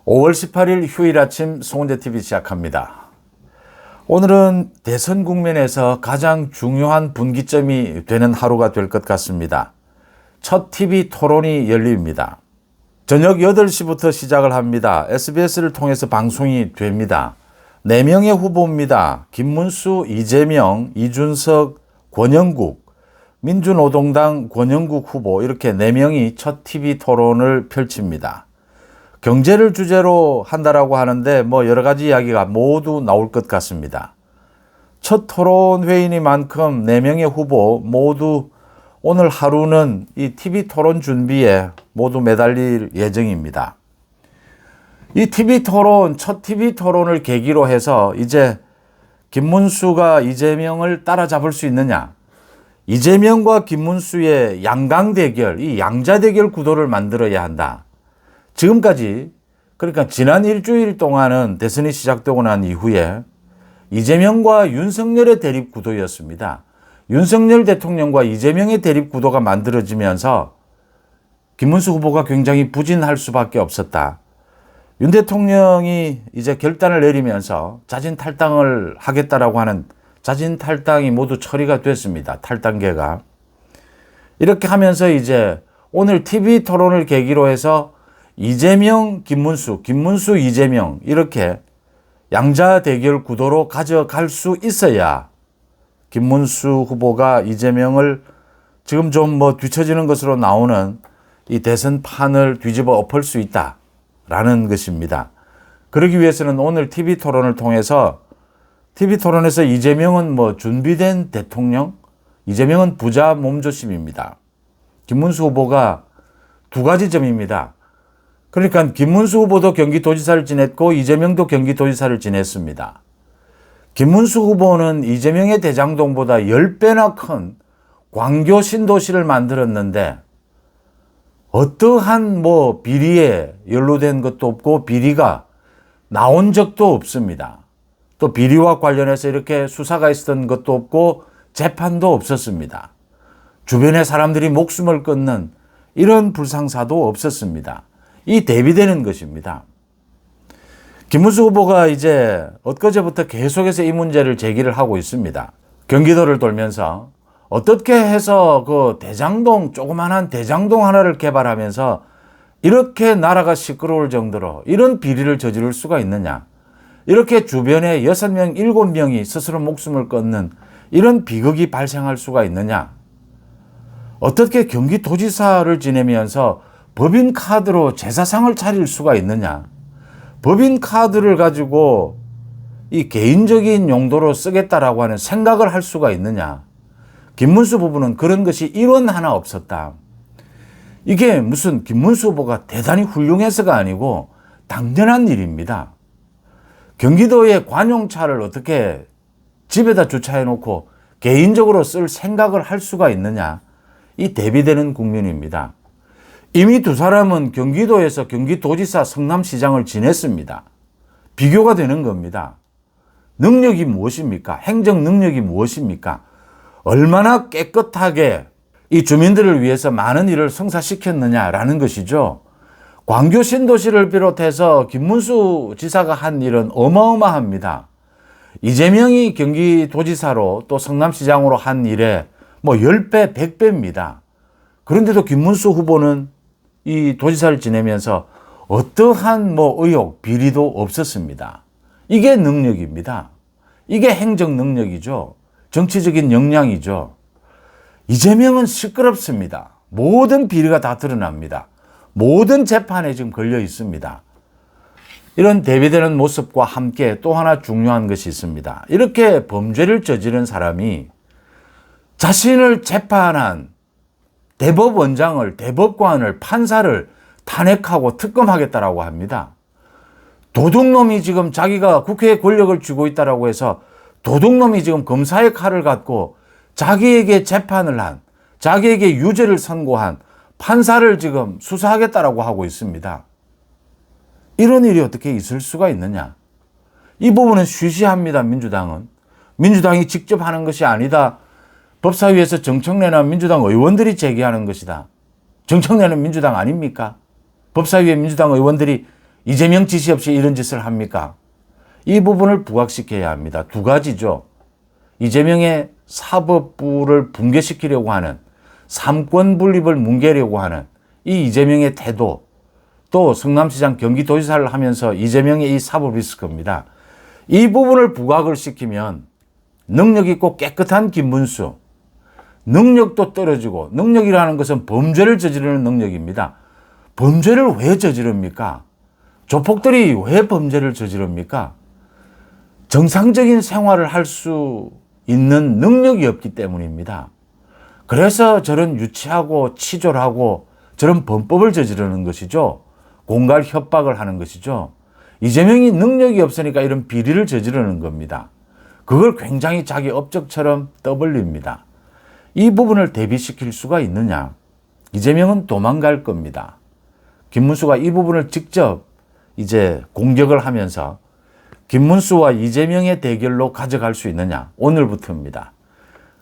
5월 18일 휴일 아침 송은재TV 시작합니다. 오늘은 대선 국면에서 가장 중요한 분기점이 되는 하루가 될 것 같습니다. 첫 TV 토론이 열립니다. 저녁 8시부터 시작을 합니다. SBS를 통해서 방송이 됩니다. 4명의 후보입니다. 김문수, 이재명, 이준석, 권영국, 민주노동당 권영국 후보 이렇게 4명이 첫 TV 토론을 펼칩니다. 경제를 주제로 한다라고 하는데 여러 가지 이야기가 모두 나올 것 같습니다. 첫 토론 회의니만큼 4명의 후보 모두 오늘 하루는 이 TV 토론 준비에 모두 매달릴 예정입니다. 이 TV 토론, 첫 TV 토론을 계기로 해서 이제 김문수가 이재명을 따라잡을 수 있느냐, 이재명과 김문수의 양강 대결, 이 양자 대결 구도를 만들어야 한다. 지금까지 그러니까 지난 일주일 동안은 대선이 시작되고 난 이후에 이재명과 윤석열의 대립 구도였습니다. 윤석열 대통령과 이재명의 대립 구도가 만들어지면서 김문수 후보가 굉장히 부진할 수밖에 없었다. 윤 대통령이 이제 결단을 내리면서 자진 탈당을 하겠다라고 하는 자진 탈당이 모두 처리가 됐습니다. 탈당계가. 이렇게 하면서 이제 오늘 TV 토론을 계기로 해서 이재명, 김문수, 김문수, 이재명 이렇게 양자 대결 구도로 가져갈 수 있어야 김문수 후보가 이재명을 지금 좀 뒤처지는 것으로 나오는 이 대선판을 뒤집어 엎을 수 있다라는 것입니다. 그러기 위해서는 오늘 TV 토론을 통해서 TV 토론에서 이재명은 준비된 대통령, 이재명은 부자 몸조심입니다. 김문수 후보가 두 가지 점입니다. 그러니까 김문수 후보도 경기도지사를 지냈고 이재명도 경기도지사를 지냈습니다. 김문수 후보는 이재명의 대장동보다 10배나 큰 광교 신도시를 만들었는데 어떠한 비리에 연루된 것도 없고 비리가 나온 적도 없습니다. 또 비리와 관련해서 이렇게 수사가 있었던 것도 없고 재판도 없었습니다. 주변의 사람들이 목숨을 끊는 이런 불상사도 없었습니다. 이 대비되는 것입니다. 김문수 후보가 이제 엊그제부터 계속해서 이 문제를 제기를 하고 있습니다. 경기도를 돌면서 어떻게 해서 그 대장동, 조그만한 대장동 하나를 개발하면서 이렇게 나라가 시끄러울 정도로 이런 비리를 저지를 수가 있느냐. 이렇게 주변에 6명, 7명이 스스로 목숨을 끊는 이런 비극이 발생할 수가 있느냐. 어떻게 경기도지사를 지내면서 법인카드로 제사상을 차릴 수가 있느냐. 법인카드를 가지고 이 개인적인 용도로 쓰겠다라고 하는 생각을 할 수가 있느냐. 김문수 부부는 그런 것이 일원 하나 없었다. 이게 무슨 김문수 후보가 대단히 훌륭해서가 아니고 당연한 일입니다. 경기도의 관용차를 어떻게 집에다 주차해 놓고 개인적으로 쓸 생각을 할 수가 있느냐. 이 대비되는 국민입니다. 이미 두 사람은 경기도에서 경기도지사, 성남시장을 지냈습니다. 비교가 되는 겁니다. 능력이 무엇입니까? 행정 능력이 무엇입니까? 얼마나 깨끗하게 이 주민들을 위해서 많은 일을 성사시켰느냐라는 것이죠. 광교 신도시를 비롯해서 김문수 지사가 한 일은 어마어마합니다. 이재명이 경기도지사로 또 성남시장으로 한 일에 10배, 100배입니다. 그런데도 김문수 후보는 이 도지사를 지내면서 어떠한 의혹, 비리도 없었습니다. 이게 능력입니다. 이게 행정 능력이죠. 정치적인 역량이죠. 이재명은 시끄럽습니다. 모든 비리가 다 드러납니다. 모든 재판에 지금 걸려 있습니다. 이런 대비되는 모습과 함께 또 하나 중요한 것이 있습니다. 이렇게 범죄를 저지른 사람이 자신을 재판한 대법원장을, 대법관을, 판사를 탄핵하고 특검하겠다라고 합니다. 도둑놈이 지금 자기가 국회에 권력을 쥐고 있다라고 해서 도둑놈이 지금 검사의 칼을 갖고 자기에게 재판을 한, 자기에게 유죄를 선고한 판사를 지금 수사하겠다라고 하고 있습니다. 이런 일이 어떻게 있을 수가 있느냐. 이 부분은 쉬쉬합니다. 민주당은. 민주당이 직접 하는 것이 아니다. 법사위에서 정청래나 민주당 의원들이 제기하는 것이다. 정청래는 민주당 아닙니까? 법사위에 민주당 의원들이 이재명 지시 없이 이런 짓을 합니까? 이 부분을 부각시켜야 합니다. 두 가지죠. 이재명의 사법부를 붕괴시키려고 하는, 삼권 분립을 뭉개려고 하는 이 이재명의 태도, 또 성남시장 경기도지사를 하면서 이재명의 이 사법 리스크입니다. 이 부분을 부각을 시키면 능력 있고 깨끗한 김문수, 능력도 떨어지고, 능력이라는 것은 범죄를 저지르는 능력입니다. 범죄를 왜 저지릅니까? 조폭들이 왜 범죄를 저지릅니까? 정상적인 생활을 할 수 있는 능력이 없기 때문입니다. 그래서 저런 유치하고 치졸하고 저런 범법을 저지르는 것이죠. 공갈 협박을 하는 것이죠. 이재명이 능력이 없으니까 이런 비리를 저지르는 겁니다. 그걸 굉장히 자기 업적처럼 떠벌립니다. 이 부분을 대비시킬 수가 있느냐? 이재명은 도망갈 겁니다. 김문수가 이 부분을 직접 이제 공격을 하면서 김문수와 이재명의 대결로 가져갈 수 있느냐? 오늘부터입니다.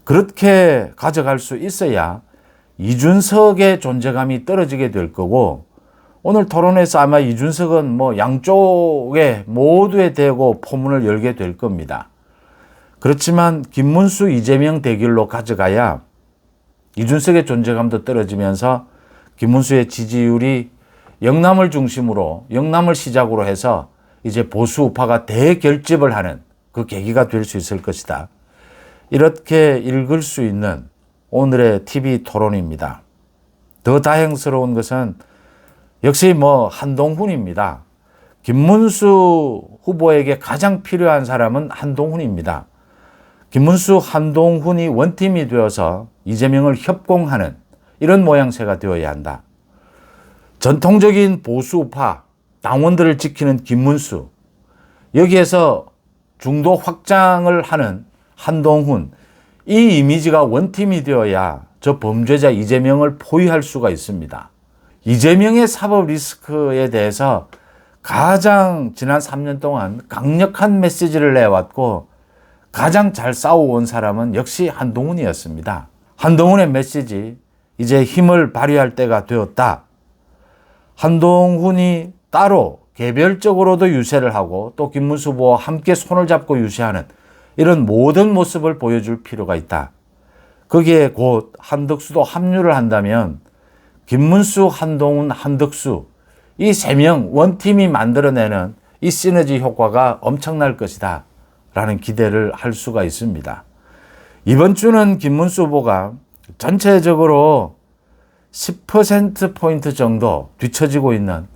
그렇게 가져갈 수 있어야 이준석의 존재감이 떨어지게 될 거고, 오늘 토론에서 아마 이준석은 뭐 양쪽에 모두에 대고 포문을 열게 될 겁니다. 그렇지만 김문수, 이재명 대결로 가져가야 이준석의 존재감도 떨어지면서 김문수의 지지율이 영남을 중심으로, 영남을 시작으로 해서 이제 보수 우파가 대결집을 하는 그 계기가 될 수 있을 것이다. 이렇게 읽을 수 있는 오늘의 TV 토론입니다. 더 다행스러운 것은 역시 뭐 한동훈입니다. 김문수 후보에게 가장 필요한 사람은 한동훈입니다. 김문수, 한동훈이 원팀이 되어서 이재명을 협공하는 이런 모양새가 되어야 한다. 전통적인 보수파 당원들을 지키는 김문수, 여기에서 중도 확장을 하는 한동훈, 이 이미지가 원팀이 되어야 저 범죄자 이재명을 포위할 수가 있습니다. 이재명의 사법 리스크에 대해서 가장 지난 3년 동안 강력한 메시지를 내왔고 가장 잘 싸워온 사람은 역시 한동훈이었습니다. 한동훈의 메시지, 이제 힘을 발휘할 때가 되었다. 한동훈이 따로 개별적으로도 유세를 하고 또 김문수 후보와 함께 손을 잡고 유세하는 이런 모든 모습을 보여줄 필요가 있다. 거기에 곧 한덕수도 합류를 한다면 김문수, 한동훈, 한덕수 이 세 명 원팀이 만들어내는 이 시너지 효과가 엄청날 것이다 라는 기대를 할 수가 있습니다. 이번 주는 김문수 후보가 전체적으로 10%포인트 정도 뒤처지고 있는,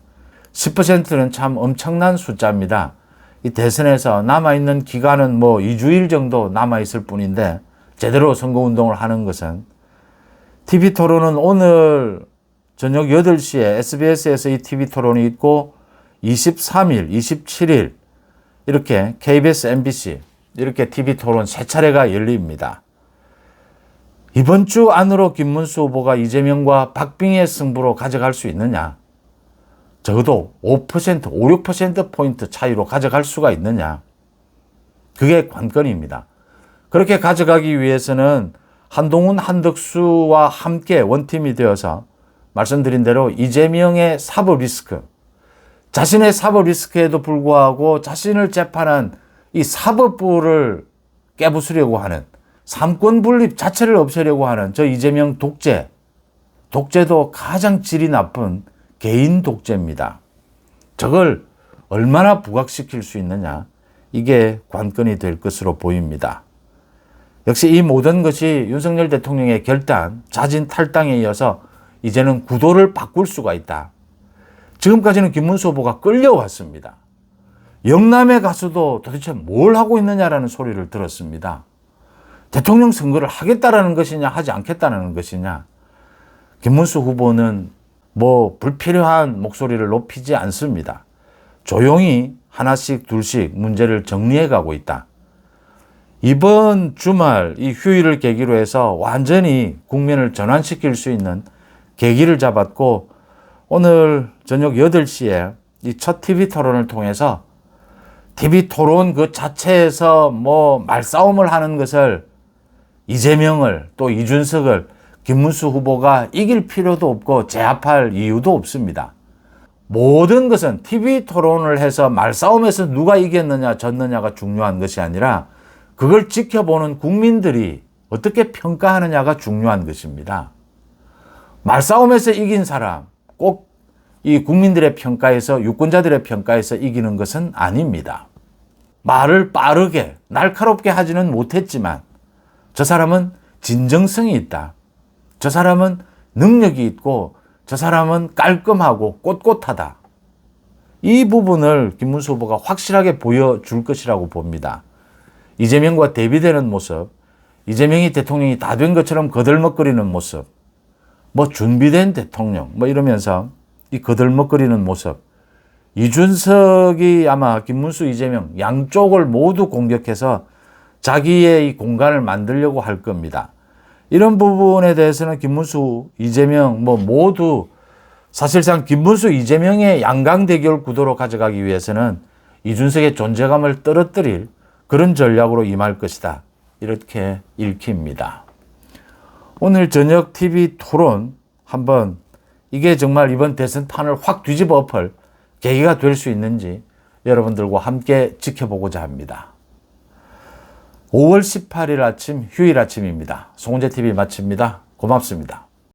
10%는 참 엄청난 숫자입니다. 이 대선에서 남아있는 기간은 뭐 2주일 정도 남아있을 뿐인데 제대로 선거운동을 하는 것은, TV토론은 오늘 저녁 8시에 SBS에서 이 TV토론이 있고 23일, 27일 이렇게 KBS, MBC 이렇게 TV토론 3차례가 열립니다. 이번 주 안으로 김문수 후보가 이재명과 박빙의 승부로 가져갈 수 있느냐? 적어도 5%, 5, 6%포인트 차이로 가져갈 수가 있느냐? 그게 관건입니다. 그렇게 가져가기 위해서는 한동훈, 한덕수와 함께 원팀이 되어서 말씀드린 대로 이재명의 사법 리스크, 자신의 사법 리스크에도 불구하고 자신을 재판한 이 사법부를 깨부수려고 하는, 삼권 분립 자체를 없애려고 하는 저 이재명 독재도 가장 질이 나쁜 개인 독재입니다. 저걸 얼마나 부각시킬 수 있느냐, 이게 관건이 될 것으로 보입니다. 역시 이 모든 것이 윤석열 대통령의 결단, 자진 탈당에 이어서 이제는 구도를 바꿀 수가 있다. 지금까지는 김문수 후보가 끌려왔습니다. 영남에 가서도 도대체 뭘 하고 있느냐라는 소리를 들었습니다. 대통령 선거를 하겠다라는 것이냐 하지 않겠다는 것이냐. 김문수 후보는 뭐 불필요한 목소리를 높이지 않습니다. 조용히 하나씩 둘씩 문제를 정리해 가고 있다. 이번 주말 이 휴일을 계기로 해서 완전히 국면을 전환시킬 수 있는 계기를 잡았고, 오늘 저녁 8시에 이 첫 TV 토론을 통해서 TV 토론 그 자체에서 뭐 말싸움을 하는 것을, 이재명을 또 이준석을 김문수 후보가 이길 필요도 없고 제압할 이유도 없습니다. 모든 것은 TV 토론을 해서 말싸움에서 누가 이겼느냐 졌느냐가 중요한 것이 아니라 그걸 지켜보는 국민들이 어떻게 평가하느냐가 중요한 것입니다. 말싸움에서 이긴 사람, 꼭 이 국민들의 평가에서, 유권자들의 평가에서 이기는 것은 아닙니다. 말을 빠르게, 날카롭게 하지는 못했지만 저 사람은 진정성이 있다. 저 사람은 능력이 있고 저 사람은 깔끔하고 꼿꼿하다. 이 부분을 김문수 후보가 확실하게 보여줄 것이라고 봅니다. 이재명과 대비되는 모습, 이재명이 대통령이 다 된 것처럼 거들먹거리는 모습, 뭐 준비된 대통령, 뭐 이러면서 이 거들먹거리는 모습, 이준석이 아마 김문수, 이재명 양쪽을 모두 공격해서 자기의 이 공간을 만들려고 할 겁니다. 이런 부분에 대해서는 김문수, 이재명 뭐 모두 사실상 김문수, 이재명의 양강 대결 구도로 가져가기 위해서는 이준석의 존재감을 떨어뜨릴 그런 전략으로 임할 것이다. 이렇게 읽힙니다. 오늘 저녁 TV 토론 한번 이게 정말 이번 대선 판을 확 뒤집어 엎을 계기가 될 수 있는지 여러분들과 함께 지켜보고자 합니다. 5월 18일 아침 휴일 아침입니다. 송은재 TV 마칩니다. 고맙습니다.